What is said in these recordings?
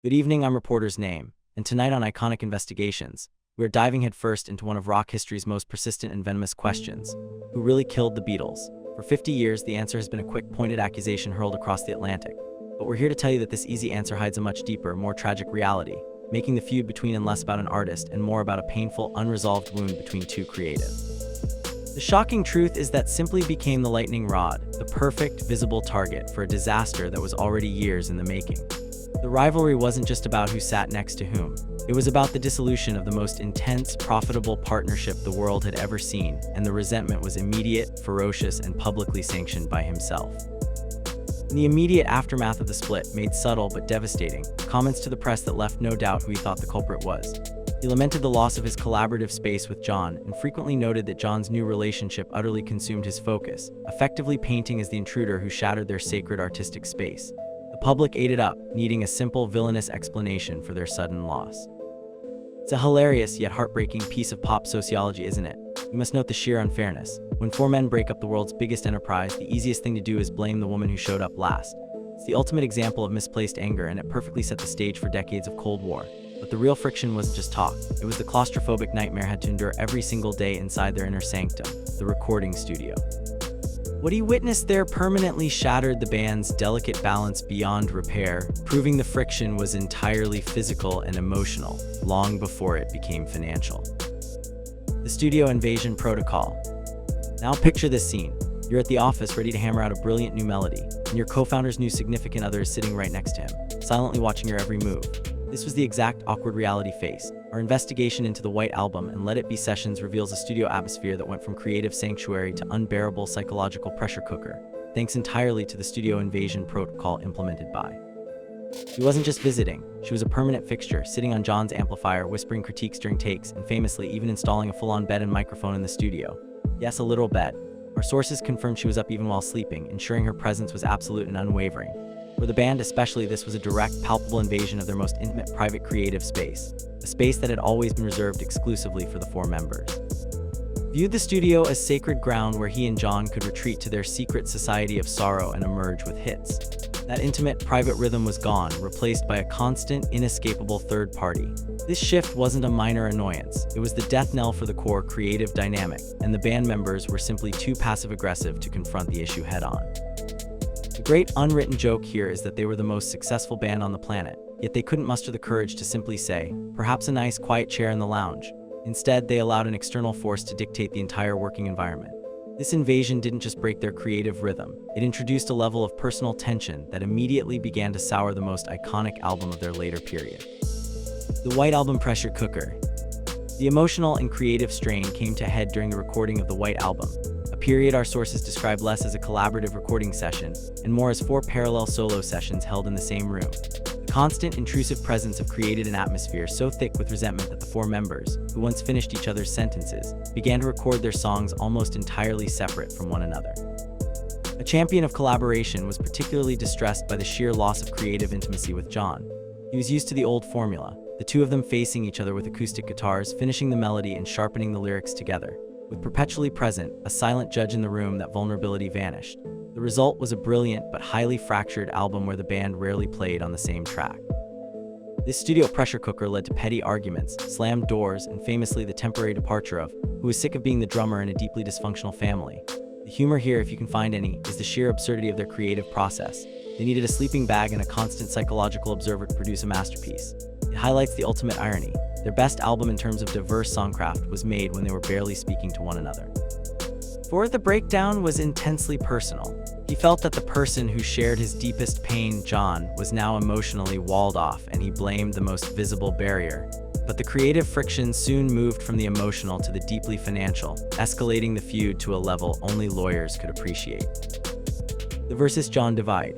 Good evening, I'm Reporter's Name, and tonight on Iconic Investigations, we're diving headfirst into one of rock history's most persistent and venomous questions: who really killed the Beatles? For 50 years, the answer has been a quick, pointed accusation hurled across the Atlantic. But we're here to tell you that this easy answer hides a much deeper, more tragic reality, making the feud between and less about an artist and more about a painful, unresolved wound between two creatives. The shocking truth is that simply became the lightning rod, the perfect, visible target for a disaster that was already years in the making. The rivalry wasn't just about who sat next to whom. It was about the dissolution of the most intense, profitable partnership the world had ever seen, and the resentment was immediate, ferocious, and publicly sanctioned by himself. In the immediate aftermath of the split, made subtle but devastating, comments to the press that left no doubt who he thought the culprit was. He lamented the loss of his collaborative space with John and frequently noted that John's new relationship utterly consumed his focus, effectively painting as the intruder who shattered their sacred artistic space. The public ate it up, needing a simple, villainous explanation for their sudden loss. It's a hilarious yet heartbreaking piece of pop sociology, isn't it? We must note the sheer unfairness. When four men break up the world's biggest enterprise, the easiest thing to do is blame the woman who showed up last. It's the ultimate example of misplaced anger, and it perfectly set the stage for decades of Cold War. But the real friction wasn't just talk. It was the claustrophobic nightmare had to endure every single day inside their inner sanctum, the recording studio. What he witnessed there permanently shattered the band's delicate balance beyond repair, proving the friction was entirely physical and emotional, long before it became financial. The studio invasion protocol. Now picture this scene. You're at the office ready to hammer out a brilliant new melody, and your co-founder's new significant other is sitting right next to him, silently watching your every move. This was the exact awkward reality face. Our investigation into the White Album and Let It Be sessions reveals a studio atmosphere that went from creative sanctuary to unbearable psychological pressure cooker, thanks entirely to the studio invasion protocol implemented by. She wasn't just visiting, she was a permanent fixture, sitting on John's amplifier, whispering critiques during takes, and famously even installing a full-on bed and microphone in the studio. Yes, a literal bed. Our sources confirmed she was up even while sleeping, ensuring her presence was absolute and unwavering. For the band especially, this was a direct, palpable invasion of their most intimate, private, creative space, a space that had always been reserved exclusively for the four members. Viewed the studio as sacred ground where he and John could retreat to their secret society of sorrow and emerge with hits. That intimate, private rhythm was gone, replaced by a constant, inescapable third party. This shift wasn't a minor annoyance, it was the death knell for the core creative dynamic, and the band members were simply too passive-aggressive to confront the issue head-on. The great unwritten joke here is that they were the most successful band on the planet, yet they couldn't muster the courage to simply say, perhaps a nice, quiet chair in the lounge. Instead, they allowed an external force to dictate the entire working environment. This invasion didn't just break their creative rhythm, it introduced a level of personal tension that immediately began to sour the most iconic album of their later period. The White Album pressure cooker. The emotional and creative strain came to a head during the recording of the White Album, a period our sources describe less as a collaborative recording session and more as four parallel solo sessions held in the same room. The constant, intrusive presence of created an atmosphere so thick with resentment that the four members, who once finished each other's sentences, began to record their songs almost entirely separate from one another. A champion of collaboration was particularly distressed by the sheer loss of creative intimacy with John. He was used to the old formula, the two of them facing each other with acoustic guitars, finishing the melody and sharpening the lyrics together. With perpetually present, a silent judge in the room, that vulnerability vanished. The result was a brilliant but highly fractured album where the band rarely played on the same track. This studio pressure cooker led to petty arguments, slammed doors, and famously the temporary departure of who was sick of being the drummer in a deeply dysfunctional family. The humor here, if you can find any, is the sheer absurdity of their creative process. They needed a sleeping bag and a constant psychological observer to produce a masterpiece. It highlights the ultimate irony. Their best album in terms of diverse songcraft was made when they were barely speaking to one another. For the breakdown was intensely personal. He felt that the person who shared his deepest pain, John, was now emotionally walled off, and he blamed the most visible barrier. But the creative friction soon moved from the emotional to the deeply financial, escalating the feud to a level only lawyers could appreciate. The versus John divide.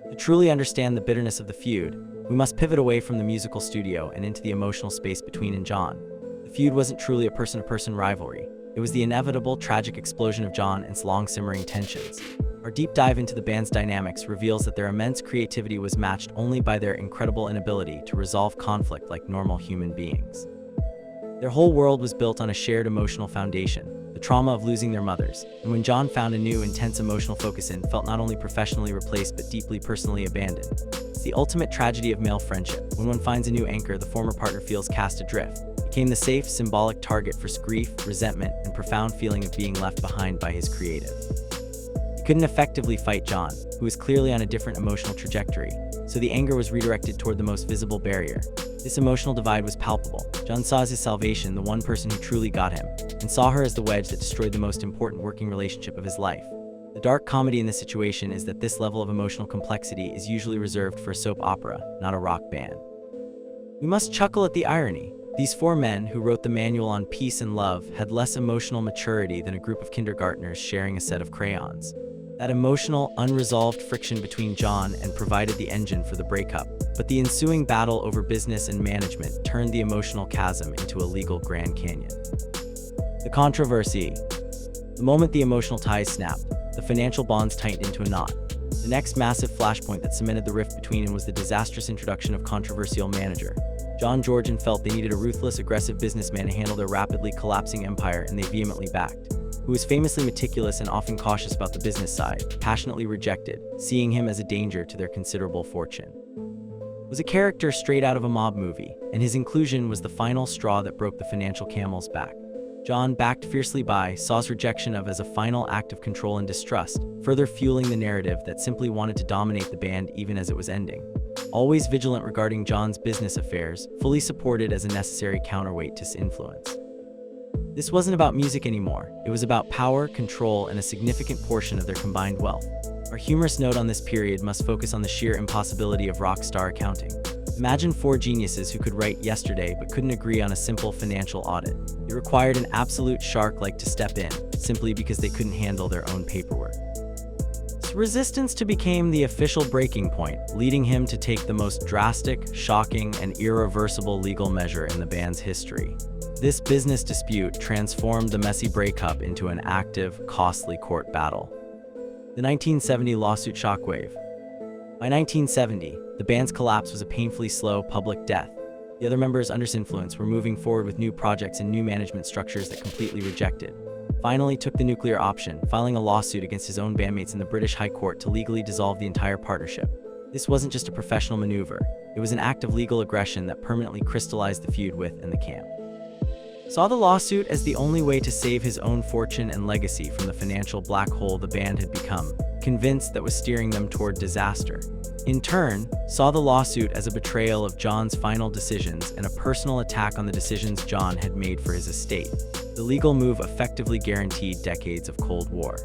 To truly understand the bitterness of the feud, we must pivot away from the musical studio and into the emotional space between and John. The feud wasn't truly a person-to-person rivalry. It was the inevitable, tragic explosion of John and its long-simmering tensions. Our deep dive into the band's dynamics reveals that their immense creativity was matched only by their incredible inability to resolve conflict like normal human beings. Their whole world was built on a shared emotional foundation, the trauma of losing their mothers, and when John found a new, intense emotional focus in, felt not only professionally replaced but deeply personally abandoned. It's the ultimate tragedy of male friendship. When one finds a new anchor, the former partner feels cast adrift, became the safe, symbolic target for grief, resentment, and profound feeling of being left behind by his creative. He couldn't effectively fight John, who was clearly on a different emotional trajectory, so the anger was redirected toward the most visible barrier. This emotional divide was palpable. John saw as his salvation the one person who truly got him, and saw her as the wedge that destroyed the most important working relationship of his life. The dark comedy in this situation is that this level of emotional complexity is usually reserved for a soap opera, not a rock band. We must chuckle at the irony. These four men, who wrote the manual on peace and love, had less emotional maturity than a group of kindergartners sharing a set of crayons. That emotional, unresolved friction between John and provided the engine for the breakup, but the ensuing battle over business and management turned the emotional chasm into a legal Grand Canyon. The controversy. The moment the emotional ties snapped, the financial bonds tightened into a knot. The next massive flashpoint that cemented the rift between them was the disastrous introduction of controversial manager. John Georgian felt they needed a ruthless, aggressive businessman to handle their rapidly collapsing empire, and they vehemently backed. Who was famously meticulous and often cautious about the business side, passionately rejected, seeing him as a danger to their considerable fortune. Was a character straight out of a mob movie, and his inclusion was the final straw that broke the financial camel's back. John, backed fiercely by, saw his rejection of as a final act of control and distrust, further fueling the narrative that simply wanted to dominate the band even as it was ending. Always vigilant regarding John's business affairs, fully supported as a necessary counterweight to his influence. This wasn't about music anymore. It was about power, control, and a significant portion of their combined wealth. Our humorous note on this period must focus on the sheer impossibility of rock star accounting. Imagine four geniuses who could write yesterday but couldn't agree on a simple financial audit. It required an absolute shark to step in, simply because they couldn't handle their own paperwork. Resistance became the official breaking point, leading him to take the most drastic, shocking, and irreversible legal measure in the band's history. This business dispute transformed the messy breakup into an active, costly court battle. The 1970 lawsuit shockwave. By 1970, the band's collapse was a painfully slow public death. The other members, under his influence, were moving forward with new projects and new management structures that completely rejected. Finally took the nuclear option, filing a lawsuit against his own bandmates in the British High Court to legally dissolve the entire partnership. This wasn't just a professional maneuver, it was an act of legal aggression that permanently crystallized the feud within the camp. Saw the lawsuit as the only way to save his own fortune and legacy from the financial black hole the band had become, convinced that was steering them toward disaster. In turn, saw the lawsuit as a betrayal of John's final decisions and a personal attack on the decisions John had made for his estate. The legal move effectively guaranteed decades of Cold War.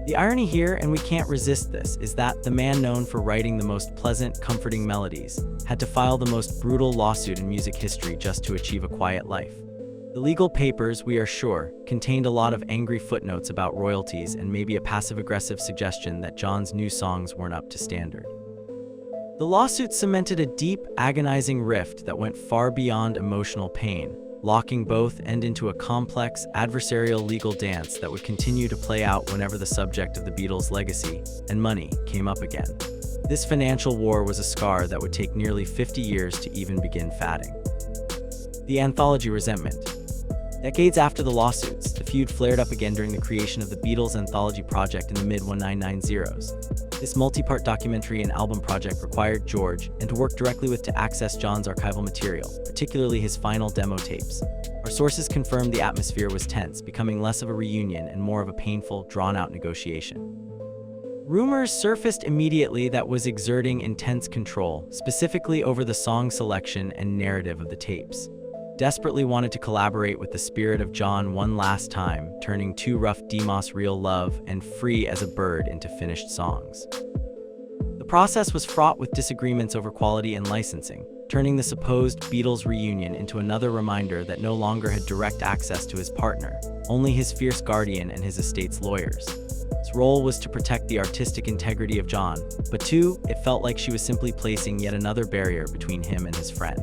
The irony here, and we can't resist this, is that the man known for writing the most pleasant, comforting melodies had to file the most brutal lawsuit in music history just to achieve a quiet life. The legal papers, we are sure, contained a lot of angry footnotes about royalties and maybe a passive-aggressive suggestion that John's new songs weren't up to standard. The lawsuit cemented a deep, agonizing rift that went far beyond emotional pain, locking both ends into a complex, adversarial legal dance that would continue to play out whenever the subject of the Beatles' legacy and money came up again. This financial war was a scar that would take nearly 50 years to even begin fatting. The anthology resentment. Decades after the lawsuits, the feud flared up again during the creation of the Beatles anthology project in the mid-1990s. This multi-part documentary and album project required George and to work directly with to access John's archival material, particularly his final demo tapes. Our sources confirmed the atmosphere was tense, becoming less of a reunion and more of a painful, drawn-out negotiation. Rumors surfaced immediately that was exerting intense control, specifically over the song selection and narrative of the tapes. Desperately wanted to collaborate with the spirit of John one last time, turning Too Rough Demos Real Love and Free as a Bird into finished songs. The process was fraught with disagreements over quality and licensing, turning the supposed Beatles reunion into another reminder that no longer had direct access to his partner, only his fierce guardian and his estate's lawyers. His role was to protect the artistic integrity of John, but too, it felt like she was simply placing yet another barrier between him and his friend.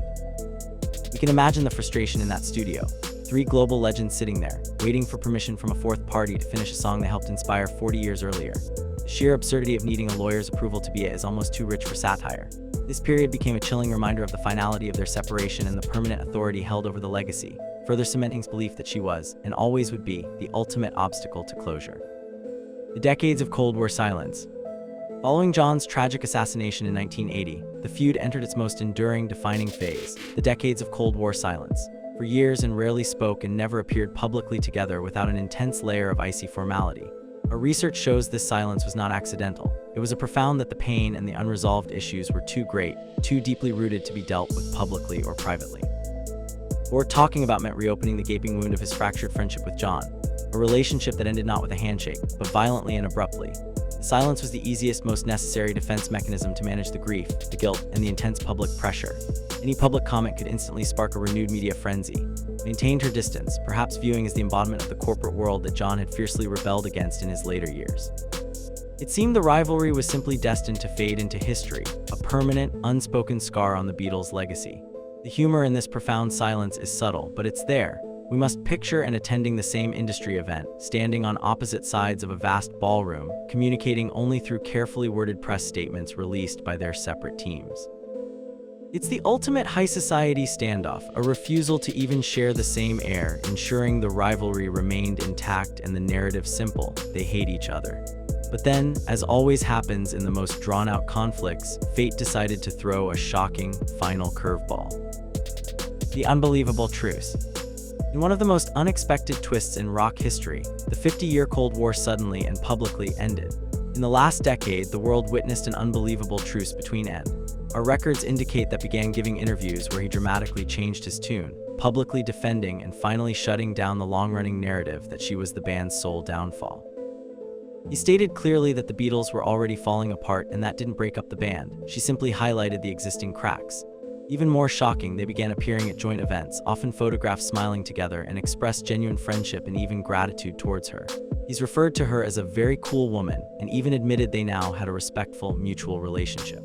We can imagine the frustration in that studio. Three global legends sitting there, waiting for permission from a fourth party to finish a song they helped inspire 40 years earlier. The sheer absurdity of needing a lawyer's approval to be it is almost too rich for satire. This period became a chilling reminder of the finality of their separation and the permanent authority held over the legacy. further cementing his belief that she was, and always would be, the ultimate obstacle to closure. The decades of Cold War silence. Following John's tragic assassination in 1980, the feud entered its most enduring, defining phase, the decades of Cold War silence. For years, and rarely spoke and never appeared publicly together without an intense layer of icy formality. Our research shows this silence was not accidental. It was a profound that the pain and the unresolved issues were too great, too deeply rooted to be dealt with publicly or privately. Or talking about meant reopening the gaping wound of his fractured friendship with John, a relationship that ended not with a handshake, but violently and abruptly. Silence was the easiest, most necessary defense mechanism to manage the grief, the guilt, and the intense public pressure. Any public comment could instantly spark a renewed media frenzy. Maintained her distance, perhaps viewing as the embodiment of the corporate world that John had fiercely rebelled against in his later years. It seemed the rivalry was simply destined to fade into history, a permanent, unspoken scar on the Beatles' legacy. The humor in this profound silence is subtle, but it's there. We must picture and attending the same industry event, standing on opposite sides of a vast ballroom, communicating only through carefully worded press statements released by their separate teams. It's the ultimate high society standoff, a refusal to even share the same air, ensuring the rivalry remained intact and the narrative simple: they hate each other. But then, as always happens in the most drawn-out conflicts, fate decided to throw a shocking, final curveball. The unbelievable truce. In one of the most unexpected twists in rock history, the 50-year Cold War suddenly and publicly ended. In the last decade, the world witnessed an unbelievable truce between N. Our records indicate that began giving interviews where he dramatically changed his tune, publicly defending and finally shutting down the long-running narrative that she was the band's sole downfall. He stated clearly that the Beatles were already falling apart and that didn't break up the band, she simply highlighted the existing cracks. Even more shocking, they began appearing at joint events, often photographed smiling together, and expressed genuine friendship and even gratitude towards her. He's referred to her as a very cool woman, and even admitted they now had a respectful, mutual relationship.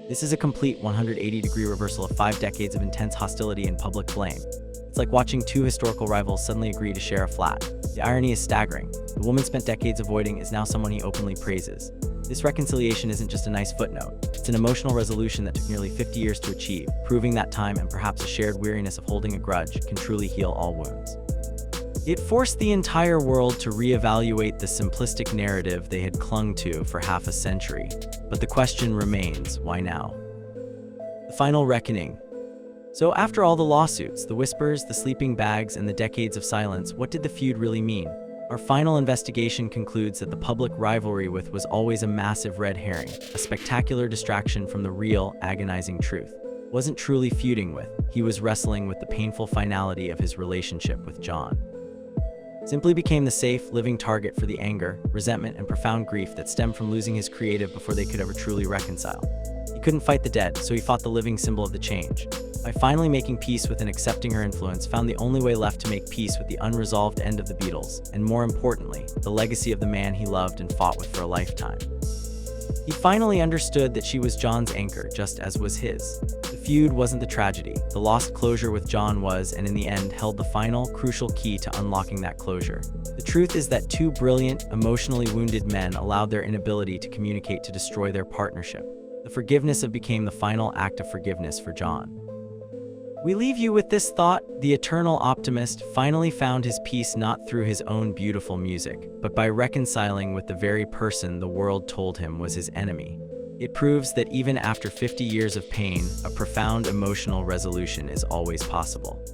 This is a complete 180-degree reversal of 5 decades of intense hostility and public blame. It's like watching two historical rivals suddenly agree to share a flat. The irony is staggering. The woman spent decades avoiding is now someone he openly praises. This reconciliation isn't just a nice footnote. It's an emotional resolution that took nearly 50 years to achieve, proving that time and perhaps a shared weariness of holding a grudge can truly heal all wounds. It forced the entire world to reevaluate the simplistic narrative they had clung to for half a century. But the question remains, why now? The final reckoning. So after all the lawsuits, the whispers, the sleeping bags, and the decades of silence, what did the feud really mean? Our final investigation concludes that the public rivalry was always a massive red herring, a spectacular distraction from the real, agonizing truth. Wasn't truly feuding with, he was wrestling with the painful finality of his relationship with John. Simply became the safe, living target for the anger, resentment, and profound grief that stemmed from losing his creative before they could ever truly reconcile. He couldn't fight the dead, so he fought the living symbol of the change. By finally making peace with and accepting her influence, found the only way left to make peace with the unresolved end of the Beatles, and more importantly, the legacy of the man he loved and fought with for a lifetime. He finally understood that she was John's anchor, just as was his. The feud wasn't the tragedy. The lost closure with John was, and in the end, held the final, crucial key to unlocking that closure. The truth is that two brilliant, emotionally wounded men allowed their inability to communicate to destroy their partnership. The forgiveness became the final act of forgiveness for John. We leave you with this thought: the eternal optimist finally found his peace not through his own beautiful music, but by reconciling with the very person the world told him was his enemy. It proves that even after 50 years of pain, a profound emotional resolution is always possible.